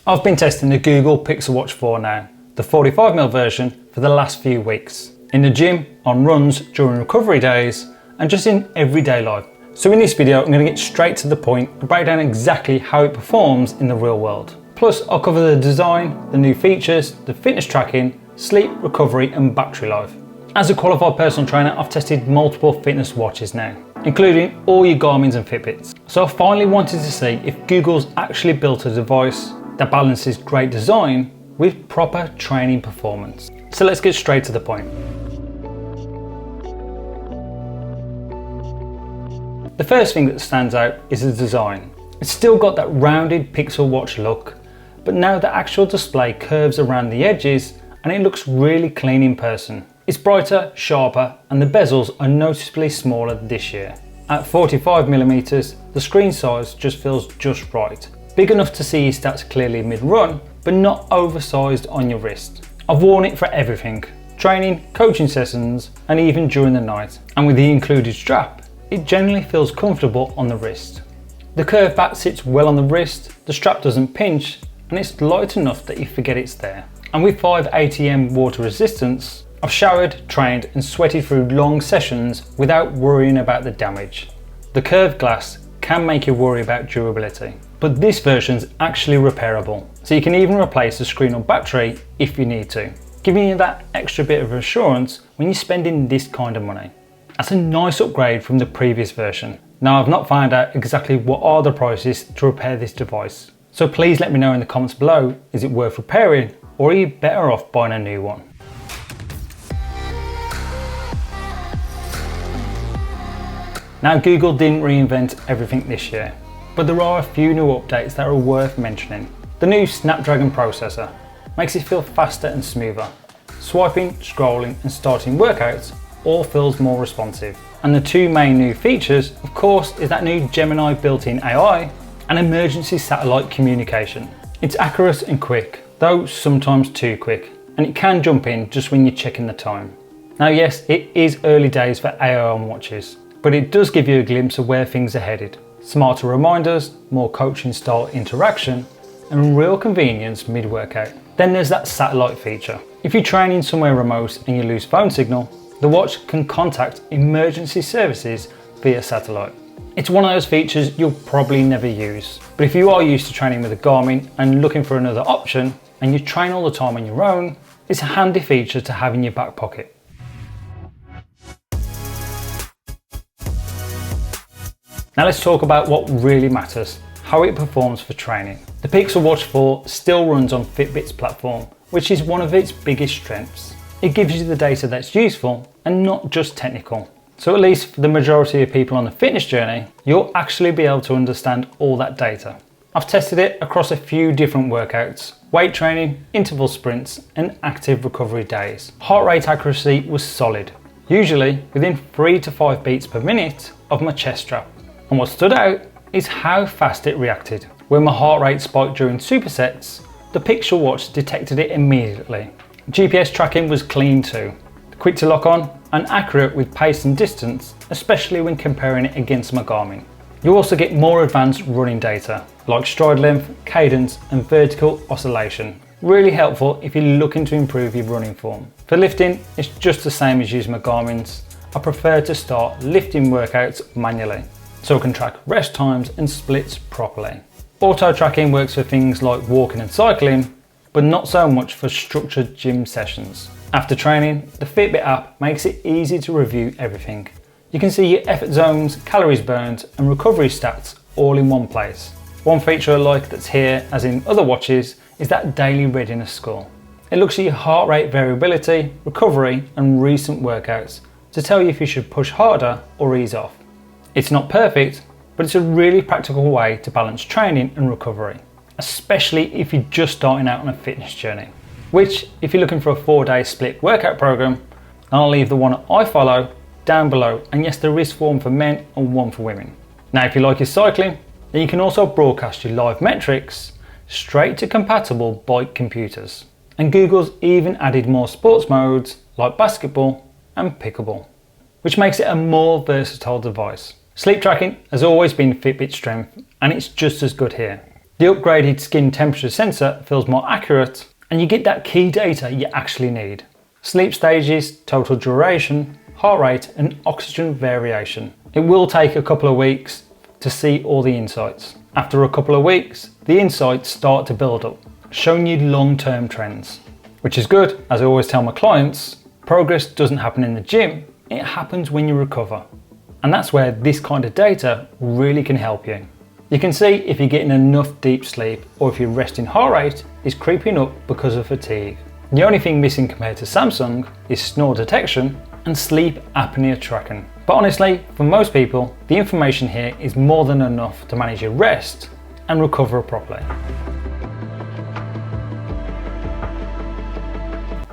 I've been testing the Google Pixel Watch 4 now, the 45mm version, for the last few weeks. In the gym, on runs, during recovery days, and just in everyday life. So in this video, I'm going to get straight to the point and break down exactly how it performs in the real world. Plus, I'll cover the design, the new features, the fitness tracking, sleep, recovery, and battery life. As a qualified personal trainer, I've tested multiple fitness watches now, including all your Garmins and Fitbits. So I finally wanted to see if Google's actually built a device that balances great design with proper training performance. So let's get straight to the point. The first thing that stands out is the design. It's still got that rounded Pixel Watch look, but now the actual display curves around the edges and it looks really clean in person. It's brighter, sharper, and the bezels are noticeably smaller this year. At 45mm, the screen size just feels just right. Big enough to see your stats clearly mid-run, but not oversized on your wrist. I've worn it for everything: training, coaching sessions, and even during the night. And with the included strap, it generally feels comfortable on the wrist. The curved back sits well on the wrist, the strap doesn't pinch, and it's light enough that you forget it's there. And with 5 ATM water resistance, I've showered, trained, and sweated through long sessions without worrying about the damage. The curved glass can make you worry about durability, but this version's actually repairable, so you can even replace the screen or battery if you need to, giving you that extra bit of assurance when you're spending this kind of money. That's a nice upgrade from the previous version. Now, I've not found out exactly what are the prices to repair this device, so please let me know in the comments below, is it worth repairing or are you better off buying a new one? Now, Google didn't reinvent everything this year, but there are a few new updates that are worth mentioning. The new Snapdragon processor makes it feel faster and smoother. Swiping, scrolling, and starting workouts all feels more responsive. And the two main new features, of course, is that new Gemini built-in AI and emergency satellite communication. It's accurate and quick, though sometimes too quick, and it can jump in just when you're checking the time. Now yes, it is early days for AI on watches, but it does give you a glimpse of where things are headed. Smarter reminders, more coaching style interaction, and real convenience mid-workout. Then there's that satellite feature. If you're training somewhere remote and you lose phone signal, the watch can contact emergency services via satellite. It's one of those features you'll probably never use, but if you are used to training with a Garmin and looking for another option, and you train all the time on your own, it's a handy feature to have in your back pocket. Now let's talk about what really matters, how it performs for training. The Pixel Watch 4 still runs on Fitbit's platform, which is one of its biggest strengths. It gives you the data that's useful and not just technical. So at least for the majority of people on the fitness journey, you'll actually be able to understand all that data. I've tested it across a few different workouts: weight training, interval sprints, and active recovery days. Heart rate accuracy was solid, usually within 3 to 5 beats per minute of my chest strap. And what stood out is how fast it reacted. When my heart rate spiked during supersets, the Pixel Watch detected it immediately. GPS tracking was clean too, quick to lock on and accurate with pace and distance, especially when comparing it against my Garmin. You also get more advanced running data, like stride length, cadence, and vertical oscillation. Really helpful if you're looking to improve your running form. For lifting, it's just the same as using my Garmin's. I prefer to start lifting workouts manually, so I can track rest times and splits properly. Auto tracking works for things like walking and cycling, but not so much for structured gym sessions. After training, the Fitbit app makes it easy to review everything. You can see your effort zones, calories burned, and recovery stats all in one place. One feature I like that's here, as in other watches, is that daily readiness score. It looks at your heart rate variability, recovery, and recent workouts to tell you if you should push harder or ease off. It's not perfect, but it's a really practical way to balance training and recovery, especially if you're just starting out on a fitness journey. Which, if you're looking for a 4-day split workout program, I'll leave the one I follow down below, and yes, there is one for men and one for women. Now, if you like your cycling, then you can also broadcast your live metrics straight to compatible bike computers. And Google's even added more sports modes like basketball and pickleball, which makes it a more versatile device. Sleep tracking has always been Fitbit's strength, and it's just as good here. The upgraded skin temperature sensor feels more accurate, and you get that key data you actually need. Sleep stages, total duration, heart rate and oxygen variation. It will take a couple of weeks to see all the insights. After a couple of weeks, the insights start to build up, showing you long-term trends. Which is good, as I always tell my clients, progress doesn't happen in the gym, it happens when you recover. And that's where this kind of data really can help you. You can see if you're getting enough deep sleep or if your resting heart rate is creeping up because of fatigue. The only thing missing compared to Samsung is snore detection and sleep apnea tracking. But honestly, for most people, the information here is more than enough to manage your rest and recover properly.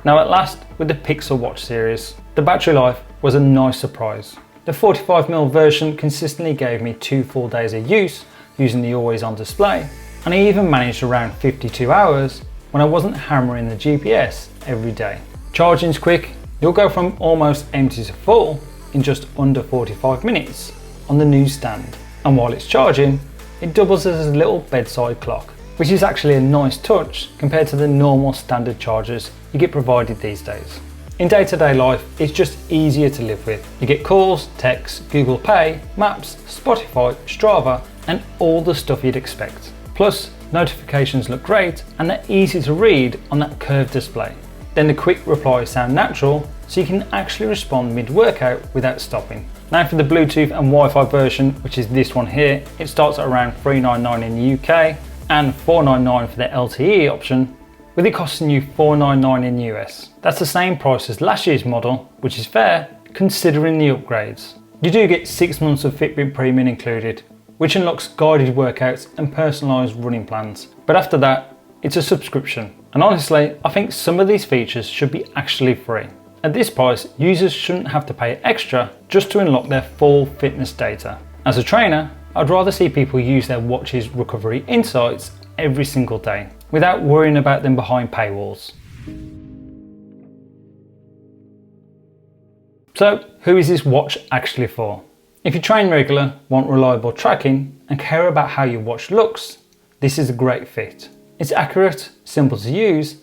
Now at last, with the Pixel Watch series, the battery life was a nice surprise. The 45mm version consistently gave me 2 full days of use using the always on display, and I even managed around 52 hours when I wasn't hammering the GPS every day. Charging's quick, you'll go from almost empty to full in just under 45 minutes on the new stand. And while it's charging, it doubles as a little bedside clock, which is actually a nice touch compared to the normal standard chargers you get provided these days. In day-to-day life, it's just easier to live with. You get calls, texts, Google Pay, Maps, Spotify, Strava, and all the stuff you'd expect. Plus, notifications look great and they're easy to read on that curved display. Then the quick replies sound natural, so you can actually respond mid-workout without stopping. Now for the Bluetooth and Wi-Fi version, which is this one here, it starts at around $399 in the UK and $499 for the LTE option, with it costing you $499 in the US. That's the same price as last year's model, which is fair considering the upgrades. You do get 6 months of Fitbit Premium included, which unlocks guided workouts and personalised running plans. But after that, it's a subscription. And honestly, I think some of these features should be actually free. At this price, users shouldn't have to pay extra just to unlock their full fitness data. As a trainer, I'd rather see people use their watch's recovery insights every single day, without worrying about them behind paywalls. So, who is this watch actually for? If you train regular, want reliable tracking, and care about how your watch looks, this is a great fit. It's accurate, simple to use,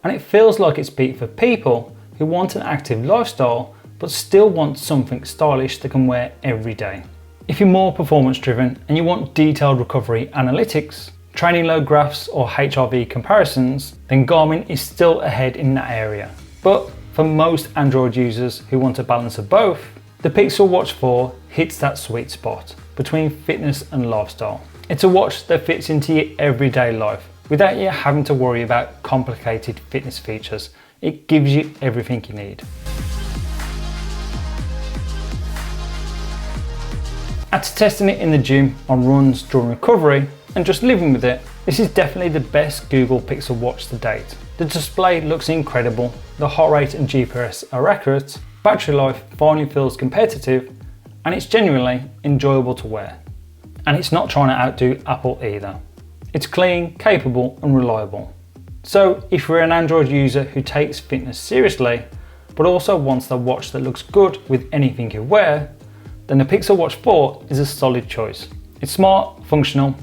and it feels like it's built for people who want an active lifestyle but still want something stylish they can wear every day. If you're more performance driven and you want detailed recovery analytics, training load graphs or HRV comparisons, then Garmin is still ahead in that area. But for most Android users who want a balance of both, the Pixel Watch 4 hits that sweet spot between fitness and lifestyle. It's a watch that fits into your everyday life without you having to worry about complicated fitness features. It gives you everything you need. After testing it in the gym, on runs during recovery, and just living with it, this is definitely the best Google Pixel Watch to date. The display looks incredible, the heart rate and GPS are accurate, battery life finally feels competitive, and it's genuinely enjoyable to wear. And it's not trying to outdo Apple either. It's clean, capable and reliable. So if you're an Android user who takes fitness seriously, but also wants the watch that looks good with anything you wear, then the Pixel Watch 4 is a solid choice. It's smart, functional,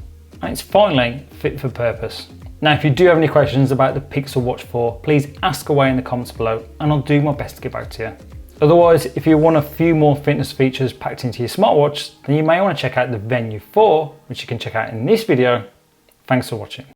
and it's finally fit for purpose. Now if you do have any questions about the Pixel Watch 4, please ask away in the comments below and I'll do my best to get back to you. Otherwise, if you want a few more fitness features packed into your smartwatch, then you may want to check out the Venue 4, which you can check out in this video. Thanks for watching.